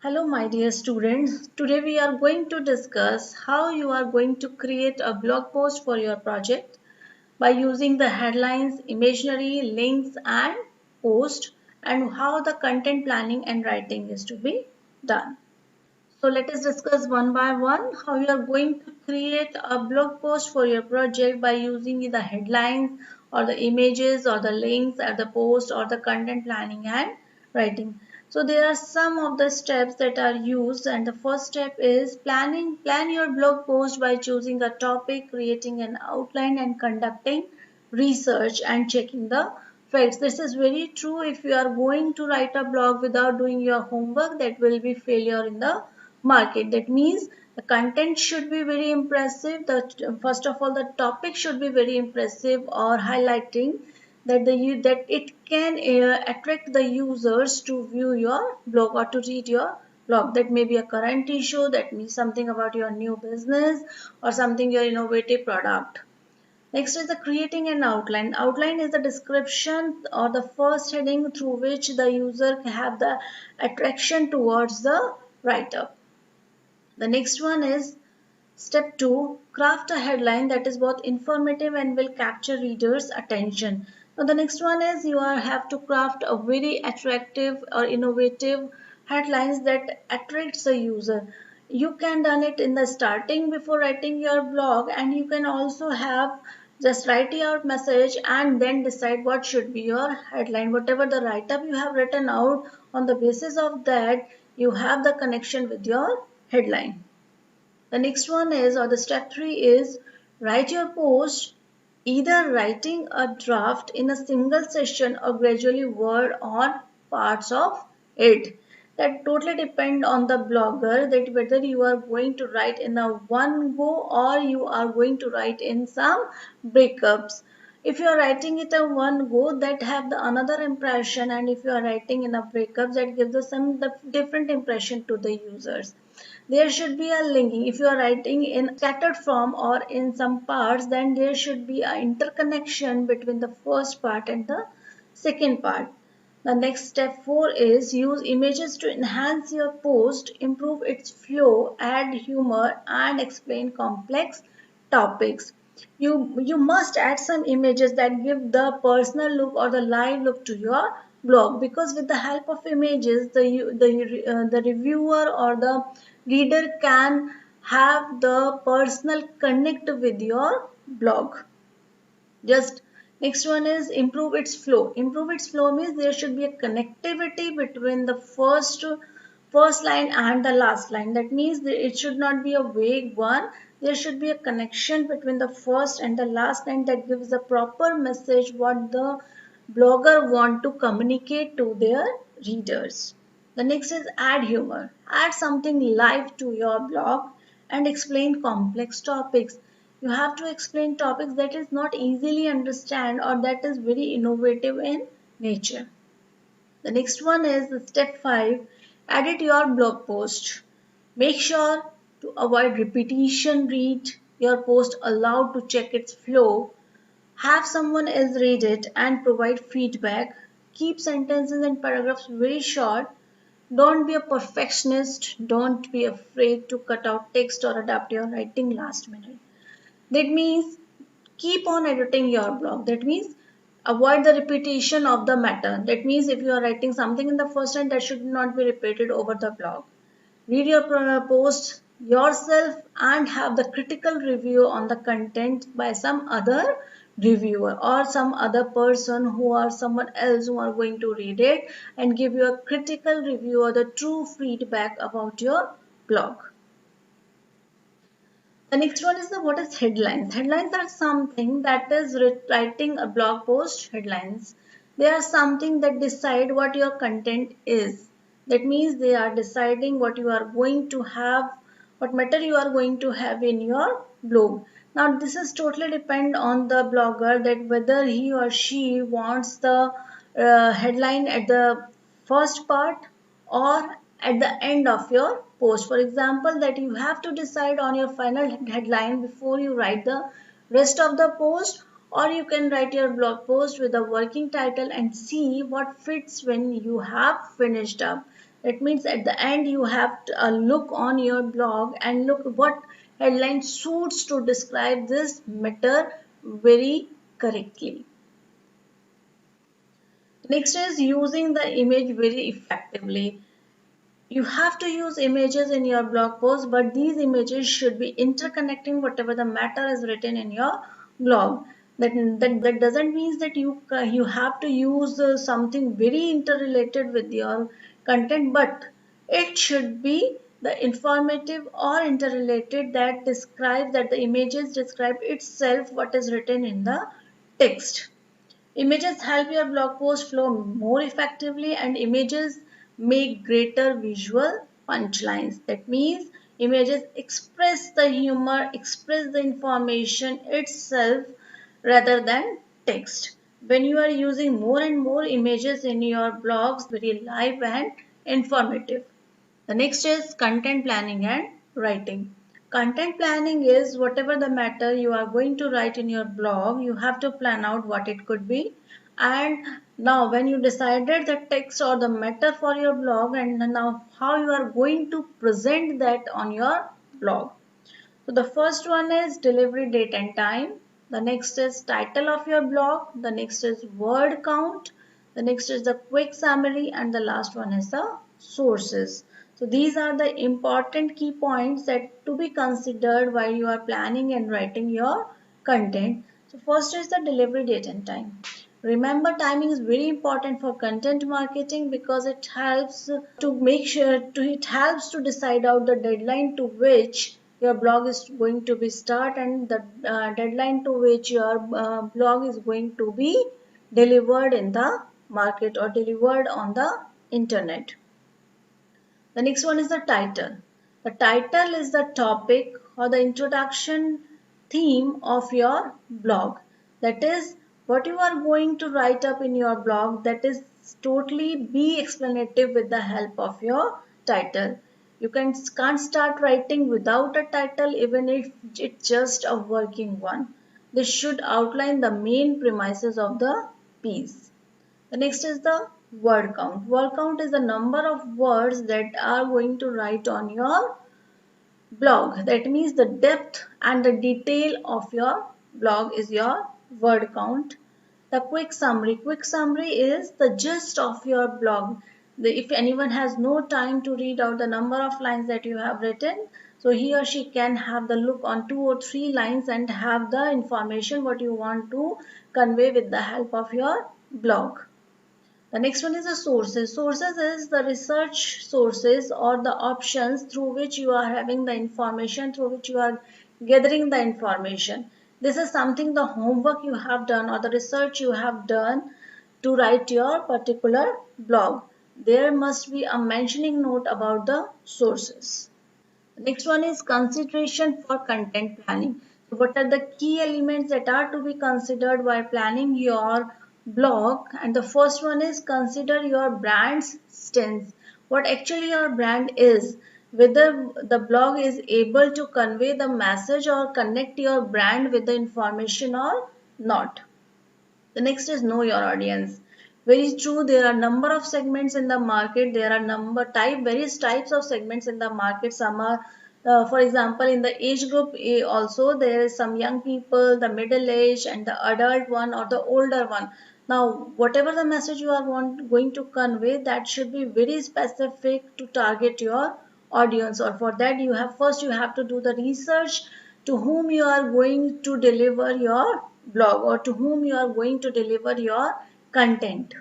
Hello, my dear students. Today we are going to discuss how you are going to create a blog post for your project by using the headlines, imaginary, links, and post, and how the content planning and writing is to be done. So let us discuss one by one how you are going to create a blog post for your project by using the headlines or the images or the links or the post or the content planning and writing. So there are some of the steps that are used, and the first step is plan your blog post by choosing a topic, creating an outline and conducting research and checking the facts. This is very true. If you are going to write a blog without doing your homework, that will be failure in the market. That means the content should be very impressive. First of all, the topic should be very impressive or highlighting that it can attract the users to view your blog or to read your blog. That may be a current issue, that means something about your new business or something your innovative product. Next is the creating an outline. Outline is the description or the first heading through which the user can have the attraction towards the write-up. The next one is step 2, craft a headline that is both informative and will capture readers' attention. Now the next one is have to craft a very attractive or innovative headlines that attracts the user. You can done it in the starting before writing your blog, and you can also have just write your message and then decide what should be your headline. Whatever the write-up you have written out, on the basis of that you have the connection with your headline. The next one is, or the step 3 is, write your post, either writing a draft in a single session or gradually word on parts of it. That totally depend on the blogger, that whether you are going to write in a one go or you are going to write in some breakups. If you are writing it in one go, that have the another impression, and if you are writing in a breakup, that gives us some different impression to the users. There should be a linking. If you are writing in scattered form or in some parts, then there should be an interconnection between the first part and the second part. The next step 4 is use images to enhance your post, improve its flow, add humor, and explain complex topics. You must add some images that give the personal look or the live look to your blog, because with the help of images the reviewer or the reader can have the personal connect with your blog. Just next one is improve its flow. Improve its flow means there should be a connectivity between the first line and the last line. That means it should not be a vague one. There should be a connection between the first and the last line that gives the proper message what the blogger want to communicate to their readers. The next is add humor. Add something live to your blog and explain complex topics. You have to explain topics that is not easily understand or that is very innovative in nature. The next one is the step 5, edit your blog post. Make sure to avoid repetition, read your post aloud to check its flow. Have someone else read it and provide feedback. Keep sentences and paragraphs very short. Don't be a perfectionist. Don't be afraid to cut out text or adapt your writing last minute. That means keep on editing your blog. That means avoid the repetition of the matter. That means if you are writing something in the first line, that should not be repeated over the blog. Read your post yourself and have the critical review on the content by some other reviewer or some other person who are someone else who are going to read it and give you a critical review or the true feedback about your blog. The next one is what is headlines. Headlines are something that is writing a blog post headlines. They are something that decide what your content is. That means they are deciding what you are going to have, what matter you are going to have in your blog. Now this is totally depend on the blogger, that whether he or she wants the headline at the first part or at the end of your post. For example, that you have to decide on your final headline before you write the rest of the post, or you can write your blog post with a working title and see what fits when you have finished up. It means at the end you have to, look on your blog and look what headline suits to describe this matter very correctly. Next is using the image very effectively. You have to use images in your blog post, but these images should be interconnecting whatever the matter is written in your blog. That doesn't mean that you have to use something very interrelated with your content, but it should be the informative or interrelated that describes that the images describe itself what is written in the text. Images help your blog post flow more effectively, and images make greater visual punchlines. That means images express the humor, express the information itself rather than text. When you are using more and more images in your blogs, very live and informative. The next is content planning and writing. Content planning is whatever the matter you are going to write in your blog, you have to plan out what it could be. And now when you decided the text or the matter for your blog, and now how you are going to present that on your blog. So the first one is delivery date and time. The next is title of your blog. The next is word count. The next is the quick summary, and the last one is the sources. So these are the important key points that to be considered while you are planning and writing your content. So first is the delivery date and time. Remember, timing is very important for content marketing because it helps to make sure it helps to decide out the deadline to which your blog is going to be start, and the deadline to which your blog is going to be delivered in the market or delivered on the internet. The next one is the title. The title is the topic or the introduction theme of your blog. That is what you are going to write up in your blog, that is totally be explanative with the help of your title. You can't start writing without a title even if it's just a working one. This should outline the main premises of the piece. The next is the word count. Word count is the number of words that are going to write on your blog. That means the depth and the detail of your blog is your word count. The quick summary. Quick summary is the gist of your blog. If anyone has no time to read out the number of lines that you have written, so he or she can have the look on 2 or 3 lines and have the information what you want to convey with the help of your blog. The next one is the sources. Sources is the research sources or the options through which you are having the information, through which you are gathering the information. This is something the homework you have done or the research you have done to write your particular blog. There must be a mentioning note about the sources. Next one is consideration for content planning. So what are the key elements that are to be considered while planning your blog? And the first one is consider your brand's stance. What actually your brand is, whether the blog is able to convey the message or connect your brand with the information or not. The next is know your audience. Very true, there are number of segments in the market. There are various types of segments in the market. Some are, for example, in the age group A also there is some young people, the middle age, and the adult one or the older one. Now, whatever the message you are going to convey, that should be very specific to target your audience. Or for that, you have to do the research to whom you are going to deliver your blog or to whom you are going to deliver your content.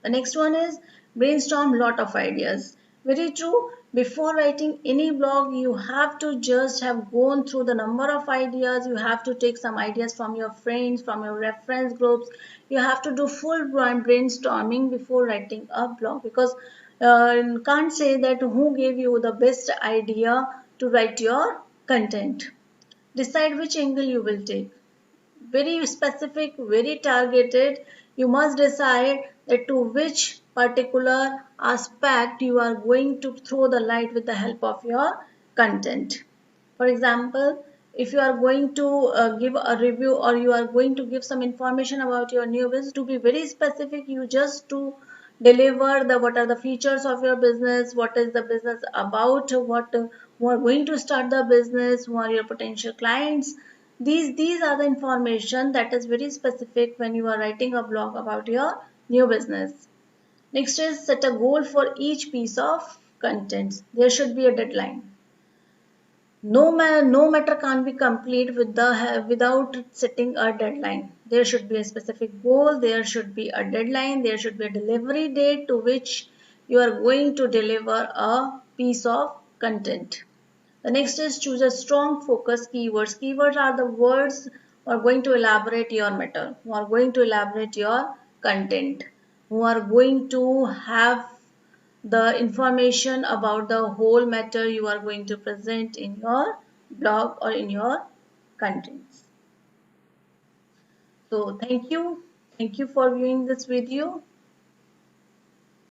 The next one is brainstorm lot of ideas. Very true. Before writing any blog, you have to just have gone through the number of ideas. You have to take some ideas from your friends, from your reference groups. You have to do full brainstorming before writing a blog, because you can't say that who gave you the best idea to write your content. Decide which angle you will take. Very specific, very targeted. You must decide that to which particular aspect you are going to throw the light with the help of your content. For example, if you are going to give a review or you are going to give some information about your new business, to be very specific, you just to deliver the what are the features of your business, what is the business about, what who are going to start the business, who are your potential clients. These are the information that is very specific when you are writing a blog about your new business. Next is set a goal for each piece of content. There should be a deadline. No matter can't be complete without setting a deadline. There should be a specific goal, there should be a deadline, there should be a delivery date to which you are going to deliver a piece of content. The next is choose a strong focus keywords. Keywords are the words who are going to elaborate your matter, who are going to elaborate your content, who are going to have the information about the whole matter you are going to present in your blog or in your contents. So thank you. Thank you for viewing this video.